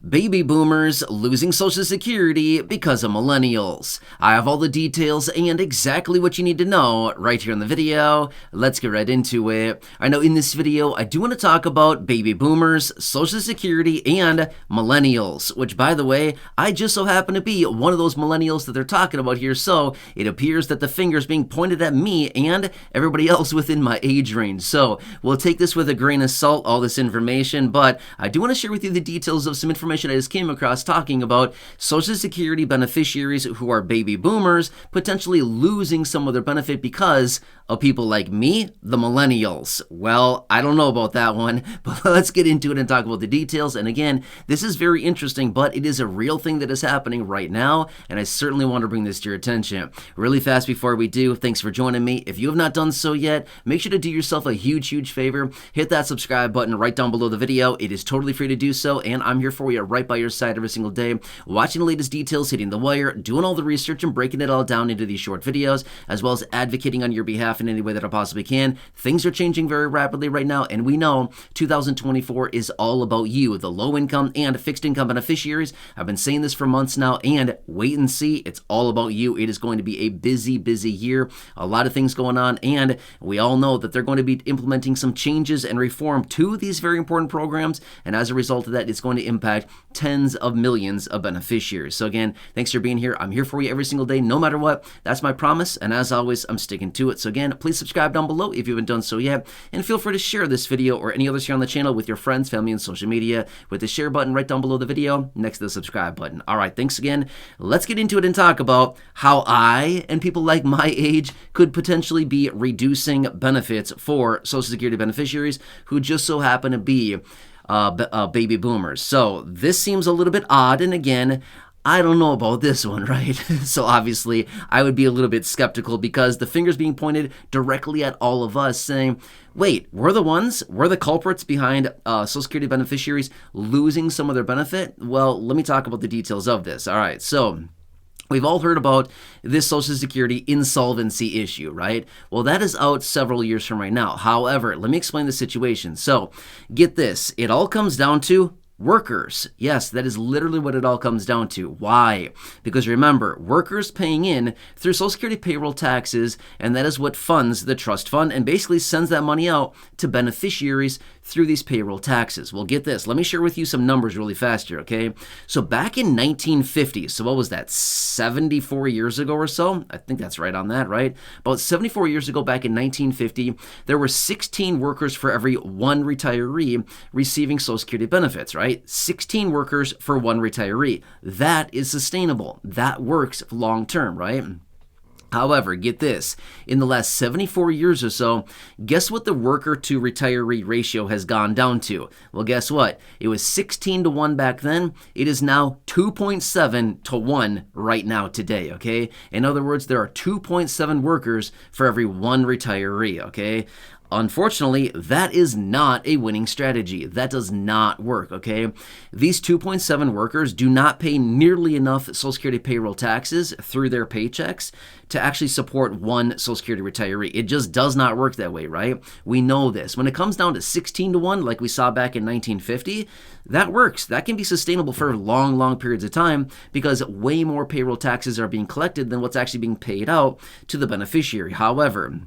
Baby boomers losing Social Security because of millennials. I have all the details and exactly what you need to know right here in the video. Let's get right into it. I know in this video, I do want to talk about baby boomers, Social Security, and millennials, which by the way, I just so happen to be one of those millennials that they're talking about here, so it appears that the finger's being pointed at me and everybody else within my age range. So we'll take this with a grain of salt, all this information, but I do want to share with you the details of some information I just came across talking about Social Security beneficiaries who are baby boomers potentially losing some of their benefit because of people like me, the millennials. Well, I don't know about that one, but let's get into it and talk about the details. And again, this is very interesting, but it is a real thing that is happening right now, and I certainly want to bring this to your attention. Really fast before we do, thanks for joining me. If you have not done so yet, make sure to do yourself a huge favor. Hit that subscribe button right down below the video. It is totally free to do so, and I'm here for you right by your side every single day, watching the latest details, hitting the wire, doing all the research, and breaking it all down into these short videos, as well as advocating on your behalf in any way that I possibly can. Things are changing very rapidly right now, and we know 2024 is all about you, the low-income and fixed-income beneficiaries. I've been saying this for months now, and wait and see, it's all about you. It is going to be a busy year, a lot of things going on, and we all know that they're going to be implementing some changes and reform to these very important programs, and as a result of that, it's going to impact tens of millions of beneficiaries. So again, thanks for being here. I'm here for you every single day, no matter what. That's my promise, and as always, I'm sticking to it. So again, please subscribe down below if you haven't done so yet, and feel free to share this video or any others here on the channel with your friends, family, and social media with the share button right down below the video next to the subscribe button. All right, thanks again. Let's get into it and talk about how I and people like my age could potentially be reducing benefits for Social Security beneficiaries who just so happen to be baby boomers. So this seems a little bit odd, and again, I don't know about this one, right? So obviously, I would be a little bit skeptical because the finger's being pointed directly at all of us saying, wait, we're the culprits behind Social Security beneficiaries losing some of their benefit? Well, let me talk about the details of this. All right, so we've all heard about this Social Security insolvency issue, right? Well, that is out several years from right now. However, let me explain the situation. So get this, it all comes down to workers. Yes, that is literally what it all comes down to. Why? Because remember, workers paying in through Social Security payroll taxes, and that is what funds the trust fund and basically sends that money out to beneficiaries through these payroll taxes. Well, get this. Let me share with you some numbers really fast here, okay? So back in 1950, so what was that, 74 years ago or so? I think that's right on that, right? About 74 years ago, back in 1950, there were 16 workers for every one retiree receiving Social Security benefits, right? 16 workers for one retiree. That is sustainable. That works long term, right? However, get this, in the last 74 years or so, guess what the worker to retiree ratio has gone down to? Well, guess what? It was 16 to 1 back then. It is now 2.7 to 1 right now today, okay? In other words, there are 2.7 workers for every one retiree, okay? Unfortunately, that is not a winning strategy. That does not work, okay? These 2.7 workers do not pay nearly enough Social Security payroll taxes through their paychecks to actually support one Social Security retiree. It just does not work that way, right? We know this. When it comes down to 16 to 1, like we saw back in 1950, that works. That can be sustainable for long periods of time because way more payroll taxes are being collected than what's actually being paid out to the beneficiary. However,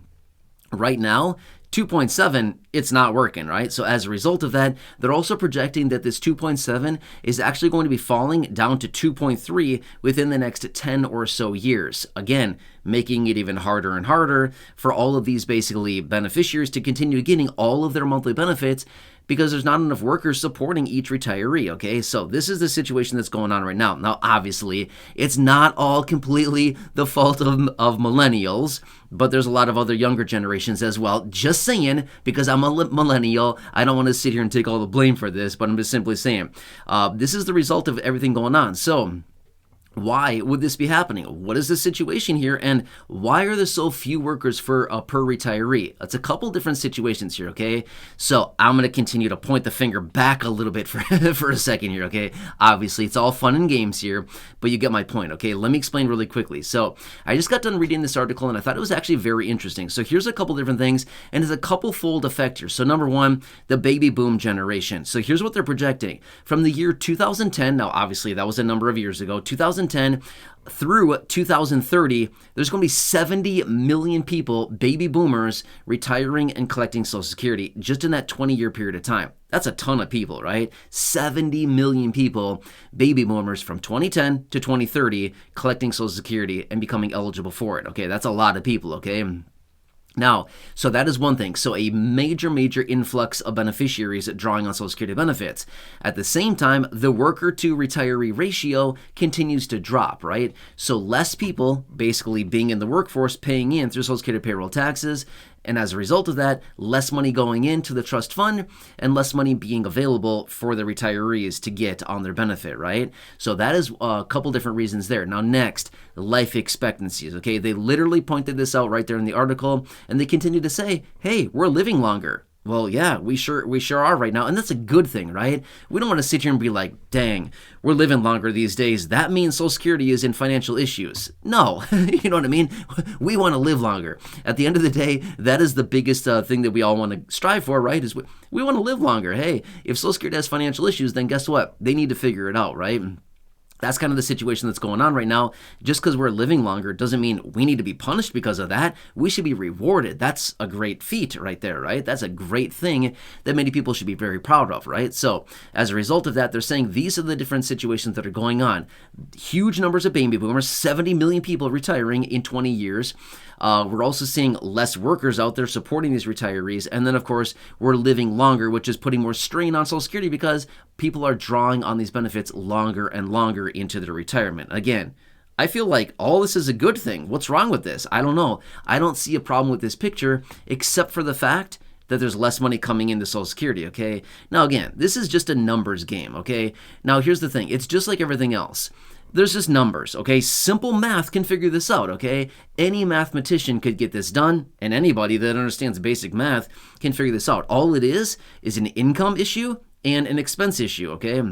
right now, 2.7, it's not working, right? So as a result of that, they're also projecting that this 2.7 is actually going to be falling down to 2.3 within the next 10 or so years. Again, making it even harder and harder for all of these basically beneficiaries to continue getting all of their monthly benefits because there's not enough workers supporting each retiree, okay? So this is the situation that's going on right now. Now, obviously, it's not all completely the fault of millennials, but there's a lot of other younger generations as well. Just saying, because I'm a millennial, I don't want to sit here and take all the blame for this, but I'm just simply saying, this is the result of everything going on. So Why would this be happening? What is the situation here, and why are there so few workers per retiree? It's a couple different situations here, okay? So I'm going to continue to point the finger back a little bit for, for a second here, okay? Obviously, it's all fun and games here, but you get my point, okay? Let me explain really quickly. So I just got done reading this article, and I thought it was actually very interesting. So here's a couple different things, and there's a couple fold effect here. So number one, the baby boom generation. So here's what they're projecting. From the year 2010, now obviously that was a number of years ago, 2010 through 2030, there's going to be 70 million people, baby boomers, retiring and collecting Social Security just in that 20-year period of time. That's a ton of people, right? 70 million people, baby boomers from 2010 to 2030, collecting Social Security and becoming eligible for it. Okay, that's a lot of people, okay? Now, so that is one thing. So a major influx of beneficiaries drawing on Social Security benefits. At the same time, the worker to retiree ratio continues to drop, right? So less people basically being in the workforce paying in through Social Security payroll taxes. And as a result of that, less money going into the trust fund and less money being available for the retirees to get on their benefit, right? So that is a couple different reasons there. Now next, life expectancies, okay? They literally pointed this out right there in the article, and they continue to say, hey, we're living longer. Well, yeah, we sure are right now, and that's a good thing, right? We don't want to sit here and be like, dang, we're living longer these days. That means Social Security is in financial issues. No, you know what I mean? We want to live longer. At the end of the day, that is the biggest thing that we all want to strive for, right? Is we want to live longer. Hey, if Social Security has financial issues, then guess what? They need to figure it out, right? That's kind of the situation that's going on right now. Just because we're living longer doesn't mean we need to be punished because of that. We should be rewarded. That's a great feat right there, right? That's a great thing that many people should be very proud of, right? So as a result of that, they're saying these are the different situations that are going on. Huge numbers of baby boomers, 70 million people retiring in 20 years. We're also seeing less workers out there supporting these retirees. And then, of course, we're living longer, which is putting more strain on Social Security because people are drawing on these benefits longer and longer into their retirement. Again, I feel like all this is a good thing. What's wrong with this? I don't know. I don't see a problem with this picture except for the fact that there's less money coming into Social Security, okay? Now, again, this is just a numbers game, okay? Now, here's the thing. It's just like everything else. There's just numbers, okay? Simple math can figure this out, okay? Any mathematician could get this done, and anybody that understands basic math can figure this out. All it is an income issue and an expense issue, okay?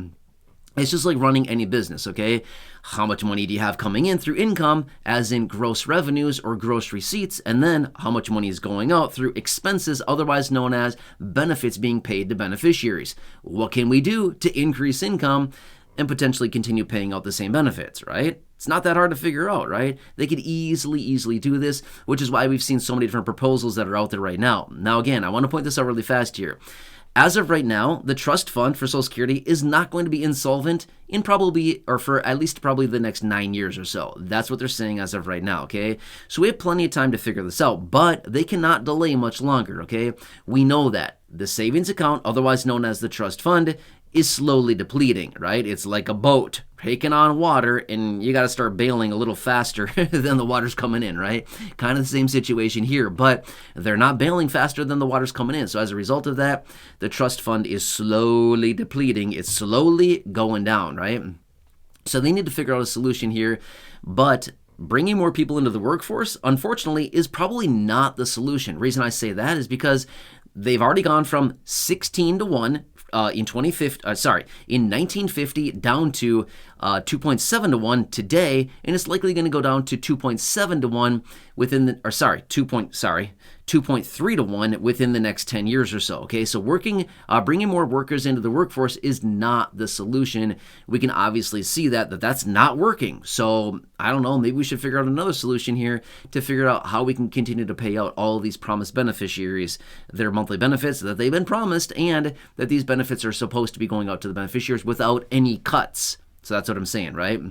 It's just like running any business, okay? How much money do you have coming in through income, as in gross revenues or gross receipts, and then how much money is going out through expenses, otherwise known as benefits being paid to beneficiaries. What can we do to increase income and potentially continue paying out the same benefits, right? It's not that hard to figure out, right? They could easily do this, which is why we've seen so many different proposals that are out there right now. Now, again, I want to point this out really fast here. As of right now, the trust fund for Social Security is not going to be insolvent in probably, or for at least probably the next 9 years or so. That's what they're saying as of right now, okay? So we have plenty of time to figure this out, but they cannot delay much longer, okay? We know that. The savings account, otherwise known as the trust fund, is slowly depleting, right? It's like a boat taking on water, and you got to start bailing a little faster than the water's coming in, right? Kind of the same situation here, but they're not bailing faster than the water's coming in. So as a result of that, the trust fund is slowly depleting. It's slowly going down, right? So they need to figure out a solution here, but bringing more people into the workforce, unfortunately, is probably not the solution. Reason I say that is because they've already gone from 16 to 1 in 1950 down to 2.7 to 1 today, and it's likely going to go down to 2.7 to 1 within the, 2.3 to 1 within the next 10 years or so. Okay, so bringing more workers into the workforce is not the solution. We can obviously see that's not working. So I don't know, maybe we should figure out another solution here to figure out how we can continue to pay out all of these promised beneficiaries their monthly benefits that they've been promised, and that these benefits are supposed to be going out to the beneficiaries without any cuts. So that's what I'm saying, right?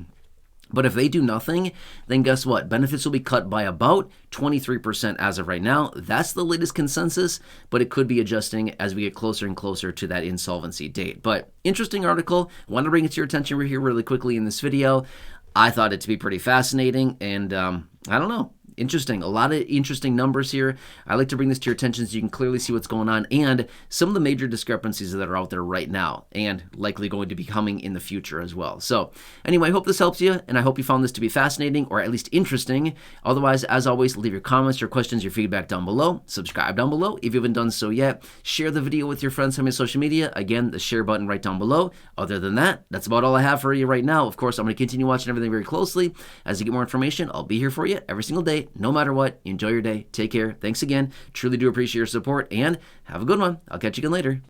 But if they do nothing, then guess what? Benefits will be cut by about 23% as of right now. That's the latest consensus, but it could be adjusting as we get closer and closer to that insolvency date. But interesting article. Want to bring it to your attention. We're here really quickly in this video. I thought it to be pretty fascinating, and I don't know. interesting. A lot of interesting numbers here. I like to bring this to your attention so you can clearly see what's going on and some of the major discrepancies that are out there right now and likely going to be coming in the future as well. So anyway, I hope this helps you, and I hope you found this to be fascinating or at least interesting. Otherwise, as always, leave your comments, your questions, your feedback down below. Subscribe down below if you haven't done so yet. Share the video with your friends on my social media. Again, the share button right down below. Other than that, that's about all I have for you right now. Of course, I'm going to continue watching everything very closely. As I get more information, I'll be here for you every single day, no matter what. Enjoy your day. Take care. Thanks again. Truly do appreciate your support, and have a good one. I'll catch you again later.